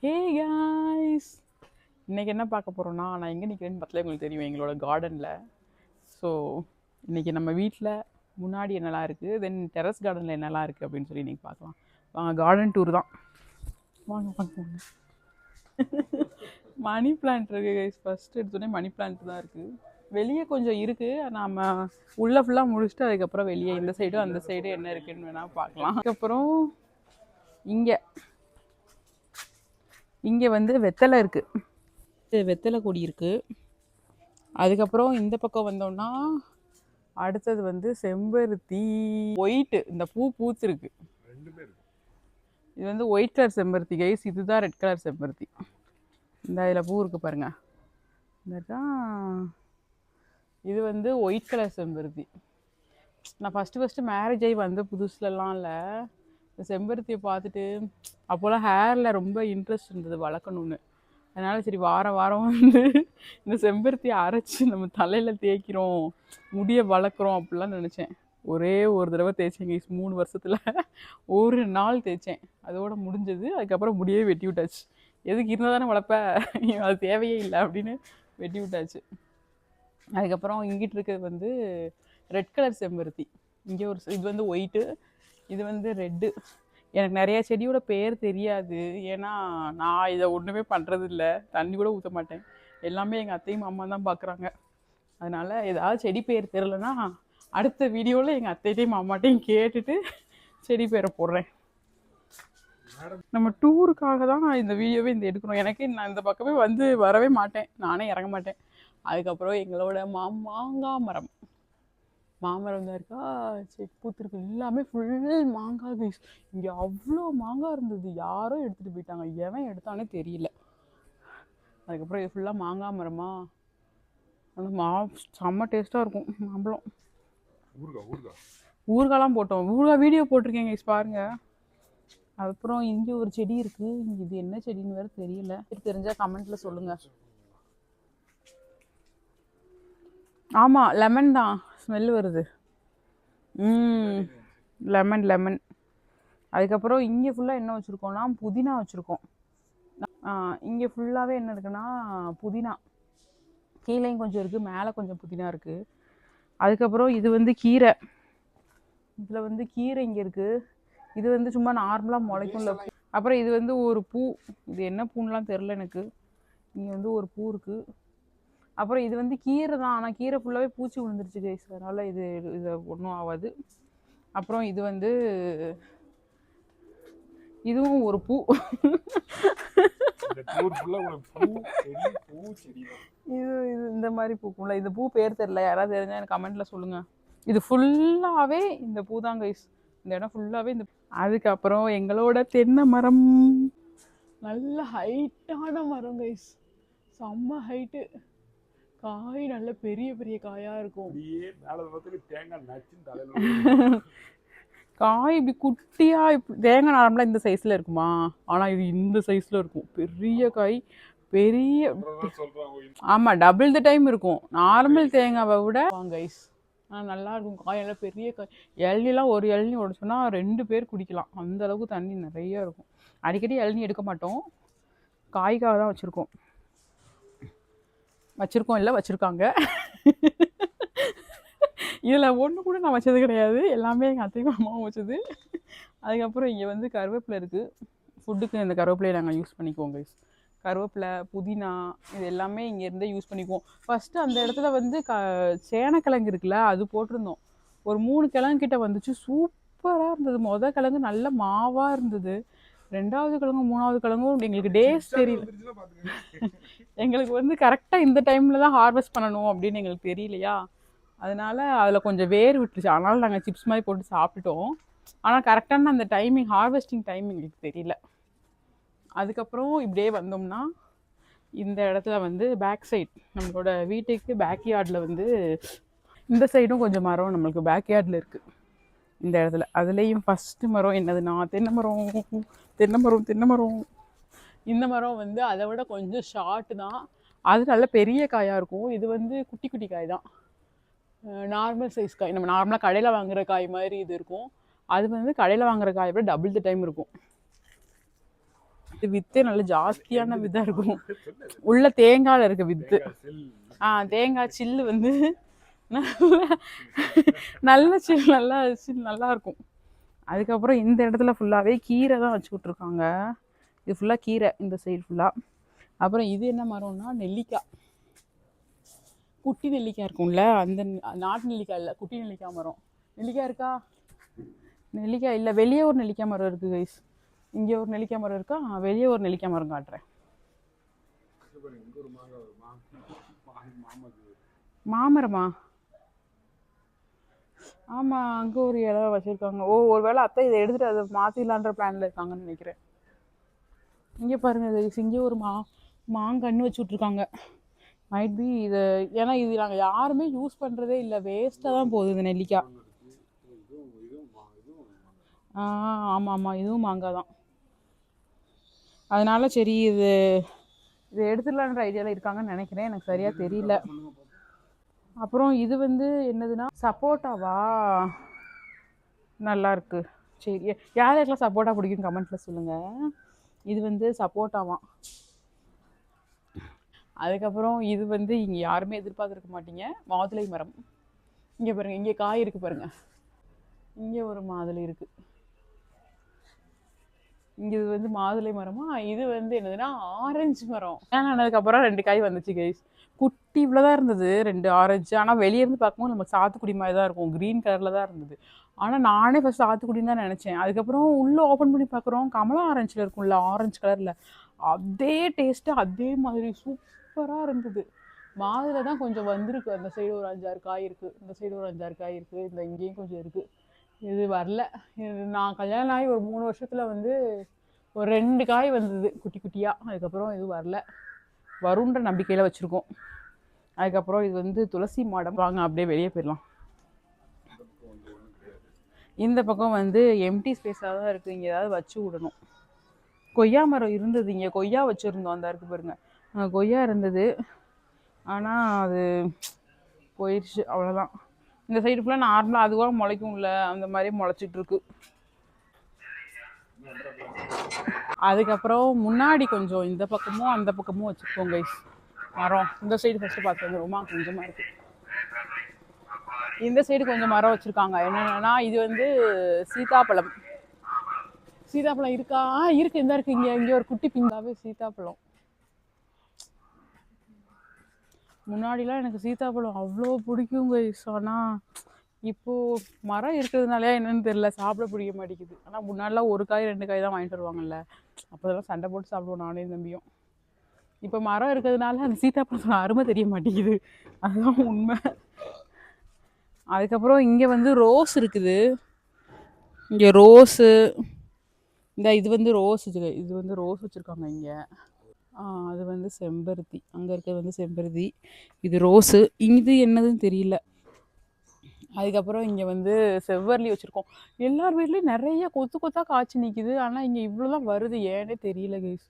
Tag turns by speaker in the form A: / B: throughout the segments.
A: Hey guys, இன்றைக்கி என்ன பார்க்க போகிறோன்னா, நான் எங்கே நிற்கிறேன்னு பார்த்தா உங்களுக்கு தெரியும், எங்களோட கார்டனில். ஸோ இன்றைக்கி நம்ம வீட்டில் முன்னாடி என்னெல்லாம் இருக்குது, தென் டெரஸ் கார்டனில் என்னெல்லாம் இருக்குது அப்படின்னு சொல்லி இன்றைக்கி பார்க்கலாம். வாங்க, கார்டன் டூர் தான். வாங்க வாங்க வாங்க. மணி பிளான்ட் இருக்குது கைஸ். ஃபஸ்ட்டு எடுத்தோடனே மணி பிளான்ட் தான் இருக்குது. வெளியே கொஞ்சம் இருக்குது, நாம் உள்ளே ஃபுல்லாக முடிச்சுட்டு அதுக்கப்புறம் வெளியே இந்த சைடும் அந்த சைடும் என்ன இருக்குதுன்னு வேணால் பார்க்கலாம். அதுக்கப்புறம் இங்கே வந்து வெத்தலை இருக்குது, வெத்தலை கொடி இருக்குது. அதுக்கப்புறம் இந்த பக்கம் வந்தோம்னா அடுத்தது வந்து செம்பருத்தி ஒயிட்டு, இந்த பூ பூத்துருக்கு. இது வந்து ஒயிட் கலர் செம்பருத்தி கைஸ், இதுதான் ரெட் கலர் செம்பருத்தி. இந்த இதில் பூ இருக்குது பாருங்கள், இதுதான். இது வந்து ஒயிட் கலர் செம்பருத்தி. நான் ஃபஸ்ட்டு மேரேஜ் ஆகி வந்த புதுசுலலாம் இல்லை, இந்த செம்பருத்தியை பார்த்துட்டு அப்போல்லாம் ஹேரில் ரொம்ப இன்ட்ரெஸ்ட் இருந்தது வளர்க்கணுன்னு. அதனால் சரி வாரம் வாரம் வந்து இந்த செம்பருத்தியை அரைச்சி நம்ம தலையில் தேய்க்கிறோம், முடியை வளர்க்குறோம் அப்படிலாம் நினச்சேன். ஒரே ஒரு தடவை தேய்ச்சேங்க 3 வருஷத்தில், ஒரு நாள் தேய்ச்சேன், அதோடு முடிஞ்சது. அதுக்கப்புறம் முடியே வெட்டி விட்டாச்சு. எதுக்கு இருந்தால் தானே வளர்ப்ப, அது தேவையே இல்லை அப்படின்னு வெட்டி விட்டாச்சு. அதுக்கப்புறம் இங்கிட்டு இருக்கிறது வந்து ரெட் கலர் செம்பருத்தி. இங்கே ஒரு இது வந்து ஒயிட்டு, இது வந்து ரெட்டு. எனக்கு நிறையா செடியோட பேர் தெரியாது, ஏன்னா நான் இதை ஒன்றுமே பண்ணுறதில்ல, தண்ணி கூட ஊற்ற மாட்டேன். எல்லாமே எங்கள் அத்தையும் அம்மா தான் பார்க்குறாங்க. அதனால் ஏதாவது செடி பேர் தெரிலனா அடுத்த வீடியோவில் எங்கள் அத்தைட்டையும் அம்மாட்டையும் கேட்டுட்டு செடி பேரை போடுறேன். நம்ம டூருக்காக தான் இந்த வீடியோவே எடுக்கணும். எனக்கு நான் இந்த பக்கமே வந்து வரவே மாட்டேன், நானே இறங்க மாட்டேன். அதுக்கப்புறம் எங்களோட மாங்காய் மாமரம் தான் இருக்கா, சரி பூத்துருக்கு. எல்லாமே ஃபுல் மாங்காய் கைஸ். இங்கே அவ்வளோ மாங்காய் இருந்தது, யாரோ எடுத்துகிட்டு போயிட்டாங்க, எவன் எடுத்தானே தெரியல. அதுக்கப்புறம் இது ஃபுல்லாக மாங்காய் மரமா, ஆனால் செம்ம டேஸ்ட்டாக இருக்கும் மாம்பழம். ஊறுகாலாம் போட்டோம், ஊறுகாய் வீடியோ போட்டிருக்கேன் கைஸ் பாருங்கள். அதுக்கப்புறம் இங்கே ஒரு செடி இருக்குது, இங்கே இது என்ன செடின்னு வேறு தெரியல, தெரிஞ்சால் கமெண்ட்டில் சொல்லுங்கள். ஆமாம், லெமன் தான், ஸ்மெல் வருது. லெமன். அதுக்கப்புறம் இங்கே ஃபுல்லாக என்ன வச்சுருக்கோம்னா புதினா வச்சுருக்கோம். இங்கே ஃபுல்லாகவே என்ன இருக்குன்னா புதினா, கீழேயும் கொஞ்சம் இருக்குது, மேலே கொஞ்சம் புதினா இருக்குது. அதுக்கப்புறம் இது வந்து கீரை, இதில் வந்து கீரை இங்கே இருக்குது. இது வந்து சும்மா நார்மலாக முளைக்கும்ல. அப்புறம் இது வந்து ஒரு பூ, இது என்ன பூன்னுலாம் தெரில எனக்கு. இங்கே வந்து ஒரு பூ இருக்குது. அப்புறம் இது வந்து கீரை தான், ஆனால் கீரை ஃபுல்லாகவே பூச்சி விழுந்துருச்சு கைஸ், அதனால் இது ஒன்றும் ஆகாது. அப்புறம் இது வந்து இதுவும் ஒரு பூ. இது இந்த மாதிரி பூக்கும்ல, இந்த பூ பேர் தெரில, யாராவது தெரிஞ்சால் எனக்கு கமெண்ட்டில் சொல்லுங்கள். இது ஃபுல்லாகவே இந்த பூ தான் கைஸ், இந்த இடம் ஃபுல்லாகவே இந்த. அதுக்கப்புறம் எங்களோட தென்னை மரம், நல்ல ஹைட்டான மரம் கைஸ், செம்ம ஹைட்டு. காய் நல்ல பெரிய பெரிய காயாக இருக்கும். காய் இப்படி குட்டியாக, இப்படி தேங்காய் நார்மலாக இந்த சைஸில் இருக்குமா, ஆனால் இது இந்த சைஸில் இருக்கும், பெரிய காய், பெரிய. ஆமாம், டபுள் த டைம் இருக்கும் நார்மல் தேங்காவை விட. கைஸ் நல்லா இருக்கும் காய், எல்லாம் பெரிய காய். இளநிலாம் ஒரு இளநி உடச்சோன்னா 2 பேர் குடிக்கலாம், அந்த அளவுக்கு தண்ணி நிறைய இருக்கும். அடிக்கடி இளநி எடுக்க மாட்டோம், காய்க்காக தான் வச்சுருக்கோம் இல்லை வச்சுருக்காங்க. இதில் ஒன்று கூட நான் வச்சது கிடையாது, எல்லாமே எங்கள் அத்தையும் அம்மாவும் வச்சது. அதுக்கப்புறம் இங்கே வந்து கருவேப்பிலை இருக்குது, ஃபுட்டுக்கு இந்த கருவேப்பிலையை நாங்கள் யூஸ் பண்ணிக்குவோம் கைஸ். கருவேப்பிலை, புதினா, இது எல்லாமே இங்கேருந்தே யூஸ் பண்ணிக்குவோம். ஃபஸ்ட்டு அந்த இடத்துல வந்து சேனக்கிழங்கு இருக்குல்ல, அது போட்டிருந்தோம். ஒரு 3 கிழங்கு கிட்ட வந்துச்சு, சூப்பராக இருந்தது. கிழங்கு நல்ல மாவாக இருந்தது, 2வது கிழங்கும் 3வது கிழங்கும் எங்களுக்கு டேஸ் தெரியல. எங்களுக்கு வந்து கரெக்டாக இந்த டைமில் தான் ஹார்வெஸ்ட் பண்ணணும் அப்படின்னு எங்களுக்கு தெரியலையா, அதனால் அதில் கொஞ்சம் வேர் விட்டுருச்சு. அதனால் நாங்கள் சிப்ஸ் மாதிரி போட்டு சாப்பிட்டுட்டோம். ஆனால் கரெக்டான அந்த டைமிங், ஹார்வெஸ்டிங் டைம் எங்களுக்கு தெரியல. அதுக்கப்புறம் இப்படியே வந்தோம்னா இந்த இடத்துல வந்து பேக் சைட், நம்மளோட வீட்டுக்கு பேக்யார்டில் வந்து இந்த சைடும் கொஞ்சம் மரம் நம்மளுக்கு பேக்யார்டில் இருக்குது இந்த இடத்துல. அதுலேயும் ஃபஸ்ட்டு மரம் என்னதுன்னா தென்னை மரம். இந்த மரம் வந்து அதை விட கொஞ்சம் ஷார்ட்டு தான், அது நல்ல பெரிய காயாக இருக்கும். இது வந்து குட்டி குட்டி காய் தான், நார்மல் சைஸ் காய், நம்ம நார்மலாக கடையில் வாங்குகிற காய் மாதிரி இது இருக்கும். அது வந்து கடையில் வாங்குகிற காயை விட டபுள் த டைம் இருக்கும். வித்தே நல்ல ஜாஸ்தியான விதா இருக்கும். உள்ள தேங்காயில் இருக்க வித்து. தேங்காய் சில்லு வந்து நல்ல சில்லு, நல்லா சில்லு நல்லா இருக்கும். அதுக்கப்புறம் இந்த இடத்துல ஃபுல்லாகவே கீரை தான் வச்சு விட்ருக்காங்க. இது ஃபுல்லாக கீரை, இந்த சைடு ஃபுல்லாக. அப்புறம் இது என்ன மரம்னா நெல்லிக்காய், குட்டி நெல்லிக்காய் இருக்கும்ல, அந்த நாட்டு நெல்லிக்காய் இல்லை, குட்டி நெல்லிக்காய் மரம். நெல்லிக்காய் இருக்கா? நெல்லிக்காய் இல்லை, வெளியே ஒரு நெல்லிக்காய் மரம் இருக்குது கைஸ். இங்கே ஒரு நெல்லிக்காய் மரம் இருக்கா, வெளியே ஒரு நெல்லிக்காய் மரம் காட்டுறேன். மாமரமா? ஆமாம், அங்கே ஒரு இலை வச்சுருக்காங்க. ஒரு வேளை அத்தை இதை எடுத்துகிட்டு அதை மாற்றிடலான்ற பிளானில் இருக்காங்கன்னு நினைக்கிறேன். இங்கே பாருங்கள், இங்கே ஒரு மாங்கன்று வச்சு விட்ருக்காங்க. மைட் பி இது, ஏன்னா இது நாங்கள் யாருமே யூஸ் பண்ணுறதே இல்லை, வேஸ்ட்டாக தான் போகுது இந்த நெல்லிக்காய். ஆமாம் ஆமாம், இதுவும் மாங்காய் தான். அதனால சரி இது எடுத்துடலான்ற ஐடியாவில் இருக்காங்கன்னு நினைக்கிறேன், எனக்கு சரியாக தெரியல. அப்புறம் இது வந்து என்னதுன்னா சப்போட்டாவா, நல்லா இருக்கு. சரி, யாருக்கெல்லாம் சப்போட்டா பிடிக்கும் கமெண்ட்டில் சொல்லுங்கள். இது வந்து சப்போட்டாவாம். அதுக்கப்புறம் இது வந்து இங்கே யாருமே எதிர்பார்த்துருக்க மாட்டீங்க, மாதுளை மரம். இங்கே பாருங்கள், இங்கே காய் இருக்குது பாருங்கள். இங்கே ஒரு மாதுளை இருக்குது. இங்கே இது வந்து மாதுளை மரமா, இது வந்து என்னதுன்னா ஆரஞ்சு மரம். ஆனதுக்கப்புறம் 2 காய் வந்துச்சு கைஸ். குட்டி இவ்வளோதான் இருந்தது 2 ஆரஞ்சு. ஆனால் வெளியேருந்து பார்க்கும்போது நம்ம சாத்துக்குடி மாதிரி தான் இருக்கும், க்ரீன் கலரில் தான் இருந்தது. ஆனால் நானே ஃபஸ்ட் சாத்துக்குடின்னு தான் நினச்சேன். அதுக்கப்புறம் உள்ளே ஓப்பன் பண்ணி பார்க்குறோம், கமலா ஆரஞ்சில் இருக்கும்ல, ஆரஞ்சு கலரில், அதே டேஸ்ட்டு, அதே மாதிரி சூப்பராக இருந்தது. மாதுளை தான் கொஞ்சம் வந்திருக்கு, அந்த சைடு ஒரு 5-6 காய் இருக்குது, இந்த சைடு ஒரு 5-6 காய் இருக்குது, இந்த இங்கேயும் கொஞ்சம் இருக்குது. இது வரல. இது நான் கல்யாணம் ஆகி ஒரு 3 வருஷத்தில் வந்து ஒரு 2 காய் வந்தது குட்டி குட்டியாக. அதுக்கப்புறம் இது வரல, வருன்ற நம்பிக்கையில் வச்சுருக்கோம். அதுக்கப்புறம் இது வந்து துளசி மாடம். வாங்க அப்படியே வெளியே போயிடலாம். இந்த பக்கம் வந்து எம்டி ஸ்பேஸாக தான் இருக்குது, இங்கே ஏதாவது வச்சு விடணும். கொய்யா மரம் இருந்தது, இங்கே கொய்யா வச்சுருந்தோம், அந்த இருக்குது பாருங்கள், கொய்யா இருந்தது, ஆனால் அது போயிடுச்சு, அவ்வளோதான். இந்த சைடு ஃபுல்லாக நார்மலாக அதுவாக முளைக்கும்ல, அந்த மாதிரி முளைச்சிட்ருக்கு. அதுக்கப்புறம் முன்னாடி கொஞ்சம் இந்த பக்கமும் அந்த பக்கமும் வச்சுருக்கோம் கைஸ் மரம். இந்த சைடு ஃபஸ்ட்டு பார்த்து வந்துருமா, கொஞ்சமாக இருக்குது. இந்த சைடு கொஞ்சம் மரம் வச்சுருக்காங்க. என்னென்னா இது வந்து சீதாப்பழம். சீதாப்பழம் இருக்கா? இருக்குது, இந்த இருக்குது. இங்கே ஒரு குட்டி பிங்காவே சீதாப்பழம். முன்னாடிலாம் எனக்கு சீதாப்பழம் அவ்வளோ பிடிக்கும் கைஸ். ஆனால் இப்போது மரம் இருக்கிறதுனாலே என்னென்னு தெரியல, சாப்பிட பிடிக்க மாட்டேங்குது. ஆனால் முன்னாடிலாம் 1 காய் 2 காய் தான் வாங்கிட்டு வருவாங்கல்ல, அப்போதெல்லாம் சண்டை போட்டு சாப்பிடுவோம் நானே தம்பியும். இப்போ மரம் இருக்கிறதுனால அந்த சீதாப்பழத்தோட அருமை தெரிய மாட்டேங்குது, அதுதான் உண்மை. அதுக்கப்புறம் இங்கே வந்து ரோஸ் இருக்குது. இங்கே ரோஸு, இந்த இது வந்து ரோஸ், இது வந்து ரோஸ் வச்சுருக்காங்க இங்கே. அது வந்து செம்பருத்தி, அங்கே இருக்கிறது வந்து செம்பருத்தி, இது ரோஸு, இது என்னதுன்னு தெரியல. அதுக்கப்புறம் இங்கே வந்து செவ்வரளி வச்சுருக்கோம். எல்லார் வீட்லேயும் நிறைய கொத்து கொத்தாக காய்ச்சி நிற்கிது, ஆனால் இங்கே இவ்வளோதான் வருது, ஏன்னே தெரியல கைஸ்.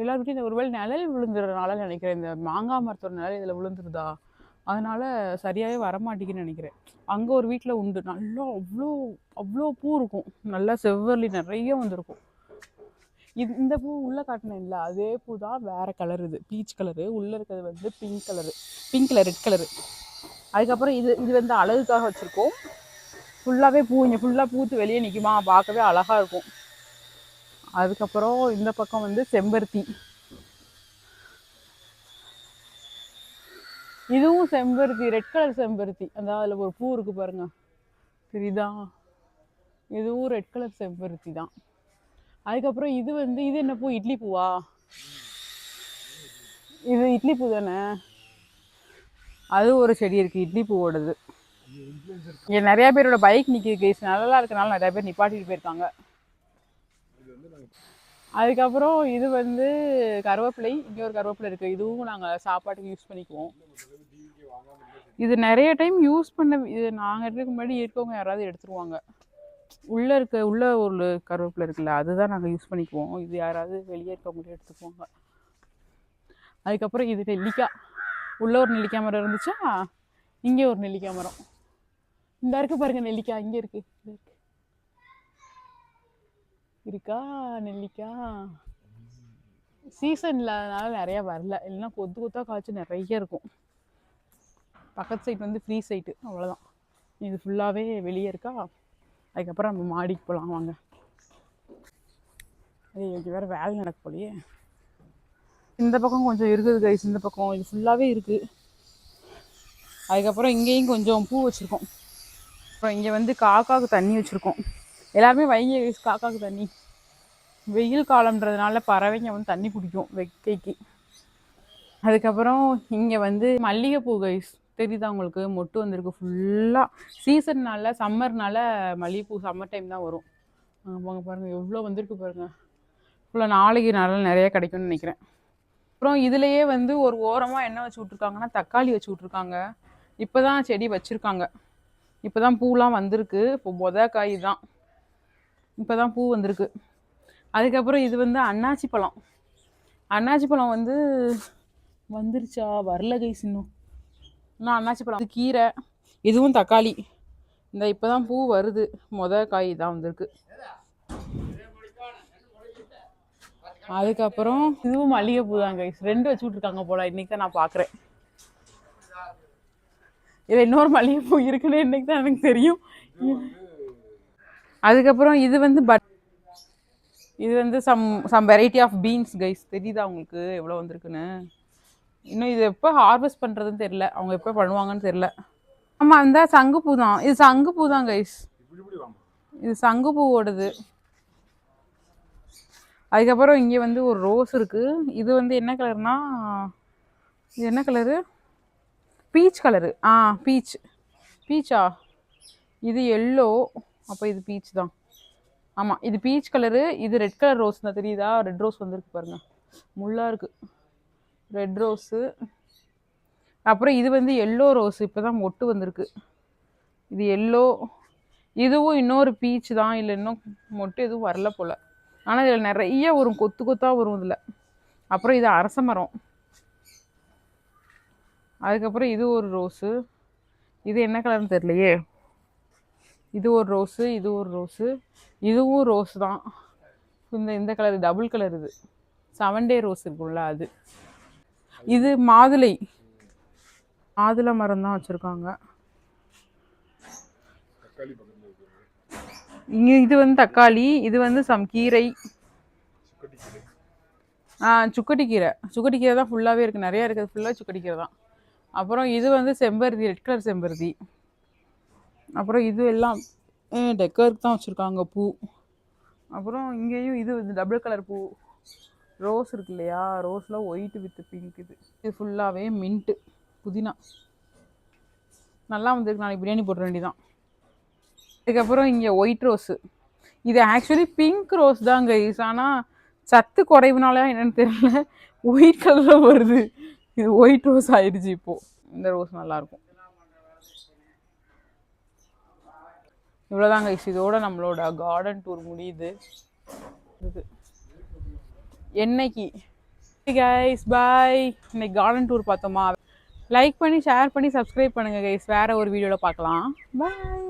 A: எல்லார் வீட்லையும் இந்த ஒருவேளை நிழல் விழுந்துறதுனால நினைக்கிறேன், இந்த மாங்காய் மரத்தோட நிழல் இதில் விழுந்துருதா, அதனால் சரியாகவே வரமாட்டேங்குன்னு நினைக்கிறேன். அங்கே ஒரு வீட்டில் உண்டு, நல்லா அவ்வளோ அவ்வளோ பூ இருக்கும், நல்லா செவ்வரளி நிறைய வந்திருக்கும். இந்த பூ உள்ளே காட்டினேன் இல்லை, அதே பூ தான், வேறு கலர், இது பீச் கலரு, உள்ளே இருக்கிறது வந்து பிங்க் கலர் ரெட் கலரு. அதுக்கப்புறம் இது வந்து அழகுக்காக வச்சுருக்கோம். ஃபுல்லாகவே பூ, இங்கே ஃபுல்லாக பூத்து வெளியே நிற்குமா, பார்க்கவே அழகாக இருக்கும். அதுக்கப்புறம் இந்த பக்கம் வந்து செம்பருத்தி, இதுவும் செம்பருத்தி, ரெட் கலர் செம்பருத்தி, அந்த அதில் ஒரு பூ இருக்குது பாருங்கள், தெரியுதா, இதுவும் ரெட் கலர் செம்பருத்தி தான். அதுக்கப்புறம் இது வந்து இது என்ன பூ, இட்லி பூவா? இது இட்லி பூ தானே, அது ஒரு செடி இருக்குது இட்லி பூவோடது. இங்கே நிறையா பேரோட பைக் நிற்கிது கேஸ், நல்லா இருக்கனால நிறையா பேர் நிப்பாட்டிட்டு போயிருக்காங்க. அதுக்கப்புறம் இது வந்து கருவேப்பிலை, இங்கே ஒரு கருவேப்பிலை இருக்குது, இதுவும் நாங்கள் சாப்பாட்டுக்கு யூஸ் பண்ணிக்குவோம். இது நிறைய டைம் யூஸ் பண்ண, இது நாங்கள் எடுத்துக்கு முன்னாடி இருக்கவங்க யாராவது எடுத்துருவாங்க. உள்ள ஒரு கருவேப்பிலை இருக்குல்ல, அதுதான் நாங்கள் யூஸ் பண்ணிக்குவோம், இது யாராவது வெளியே இருக்கவங்களே எடுத்துக்குவாங்க. அதுக்கப்புறம் இது நெல்லிக்காய், உள்ள ஒரு நெல்லிக்காய் மரம் இருந்துச்சா, இங்கே ஒரு நெல்லிக்காய் மரம், இந்த இருக்குது பாருங்கள் நெல்லிக்காய், இங்கே இருக்குது இருக்கா நெல்லிக்காய், சீசன் இல்லாதனால நிறையா வரல, இல்லைன்னா கொத்து கொத்தாக காய்ச்சி நிறைய இருக்கும். பக்கத்து சைட் வந்து ஃப்ரீ சைட்டு, அவ்வளோதான். இது ஃபுல்லாகவே வெளியே இருக்கா. அதுக்கப்புறம் நம்ம மாடிக்கு போகலாம் வாங்க. இது வேறு வேலை நடக்க போலையே. இந்த பக்கம் கொஞ்சம் இருக்குது கைஸ், இந்த பக்கம் இது ஃபுல்லாகவே இருக்குது. அதுக்கப்புறம் இங்கேயும் கொஞ்சம் பூ வச்சுருக்கோம். அப்புறம் இங்கே வந்து காக்காவுக்கு தண்ணி வச்சுருக்கோம். எல்லாருமே வைங்க கைஸ் காக்காவுக்கு தண்ணி. வெயில் காலம்ன்றதுனால பறவைங்க வந்து தண்ணி குடிக்கும் வெக்கைக்கு. அதுக்கப்புறம் இங்கே வந்து மல்லிகைப்பூ கைஸ், தெரியுதா உங்களுக்கு? மொட்டு வந்திருக்கு ஃபுல்லாக. சீசன்னால சம்மர்னால மல்லிகைப்பூ சம்மர் டைம் தான் வரும். வாங்க பாருங்கள் எவ்வளோ வந்திருக்கு பாருங்கள். ஃபுல்லாக நாளைக்கு நாளில் நிறைய கிடைக்கும்னு நினைக்கிறேன். அப்புறம் இதுலேயே வந்து ஒரு ஓரமாக என்ன வச்சு விட்ருக்காங்கன்னா தக்காளி வச்சு விட்ருக்காங்க. இப்போ தான் செடி வச்சுருக்காங்க, இப்போ தான் பூலாம் வந்திருக்கு. இப்போ காய் தான், இப்போ தான் பூ வந்திருக்கு. அதுக்கப்புறம் இது வந்து அன்னாச்சி பழம். அன்னாச்சி பழம் வந்து வந்துருச்சா? வரல கைஸ் இன்னும் அன்னாச்சி பழம். இது கீரை, இதுவும் தக்காளி. இந்த இப்போ தான் பூ வருது, காய் தான் வந்திருக்கு. அதுக்கப்புறம் இதுவும் மல்லிகைப்பூ தான் கைஸ், 2 வச்சு விட்ருக்காங்க போல. இன்றைக்கி தான் நான் பார்க்குறேன். இதில் இன்னொரு மல்லிகைப்பூ இருக்குன்னு இன்றைக்கி தான் எனக்கு தெரியும். அதுக்கப்புறம் இது வந்து இது வந்து some variety of beans guys. தெரியுதா உங்களுக்கு எவ்வளோ வந்திருக்குன்னு? இன்னும் இது எப்போ ஹார்வெஸ்ட் பண்ணுறதுன்னு தெரில, அவங்க எப்போ பண்ணுவாங்கன்னு தெரில. ஆமாம், அந்த சங்குப்பூ தான், இது சங்குப்பூ தான் கைஸ், இது சங்குப்பூவோடது. அதுக்கப்புறம் இங்கே வந்து ஒரு ரோஸ் இருக்குது. இது வந்து என்ன கலர்னா, இது என்ன கலரு? Peach colour. பீச்சா? இது எல்லோ, அப்போ இது பீச் தான். ஆமாம், இது பீச் கலரு. இது ரெட் கலர் ரோஸ் தான், தெரியுதா? ரெட் ரோஸ் வந்துருக்கு பாருங்கள், முள்ளாக இருக்குது ரெட் ரோஸு. அப்புறம் இது வந்து எல்லோ ரோஸ், இப்போ தான் மொட்டு வந்திருக்கு. இது எல்லோ. இதுவும் இன்னொரு பீச் தான், இல்லை இன்னும் மொட்டு எதுவும் வரல போல். ஆனால் இதில் நிறைய வரும், கொத்து கொத்தாக வரும் இதில். அப்புறம் இது அரச மரம். அதுக்கப்புறம் இது ஒரு ரோஸு, இது என்ன கலர்னு தெரியலையே. இது ஒரு ரோஸு, இது ஒரு ரோஸு, இதுவும் ரோஸ் தான். இந்த கலர் டபுள் கலர். இது 7 டே ரோஸ் இருக்கும்ல அது. இது மாதுளை மரம் தான் வச்சுருக்காங்க இங்கே. இது வந்து தக்காளி, இது வந்து கீரை. சுக்கட்டி கீரை தான் ஃபுல்லாகவே இருக்குது, நிறையா இருக்குது, ஃபுல்லாக சுக்கட்டி கீரை தான். அப்புறம் இது வந்து செம்பருத்தி, ரெட் கலர் செம்பருத்தி. அப்புறம் இது எல்லாம் டெக்கருக்கு தான் வச்சுருக்காங்க பூ. அப்புறம் இங்கேயும் இது டபுள் கலர் பூ. ரோஸ் இருக்கு இல்லையா, ரோஸில் ஒயிட்டு வித் பிங்க். இது ஃபுல்லாகவே மின்ட்டு, புதினா. நல்லா வந்துருக்கு, நாளைக்கு பிரியாணி போட வேண்டியதான். அதுக்கப்புறம் இங்கே ஒயிட் ரோஸு. இது ஆக்சுவலி பிங்க் ரோஸ் தான் கைஸ், ஆனால் சத்து குறைவுனால என்னென்னு தெரியல ஒயிட் கலரில் வருது. இது ஒயிட் ரோஸ் ஆயிடுச்சு இப்போது. இந்த ரோஸ் நல்லாயிருக்கும். இவ்வளோதாங்க கைஸ், இதோட நம்மளோட கார்டன் டூர் முடியுது. என்னைக்கு கைஸ் பாய். இன்னைக்கு கார்டன் டூர் பார்த்தோமா? லைக் பண்ணி ஷேர் பண்ணி சப்ஸ்கிரைப் பண்ணுங்கள் கைஸ். வேறு ஒரு வீடியோவில் பார்க்கலாம். பாய்.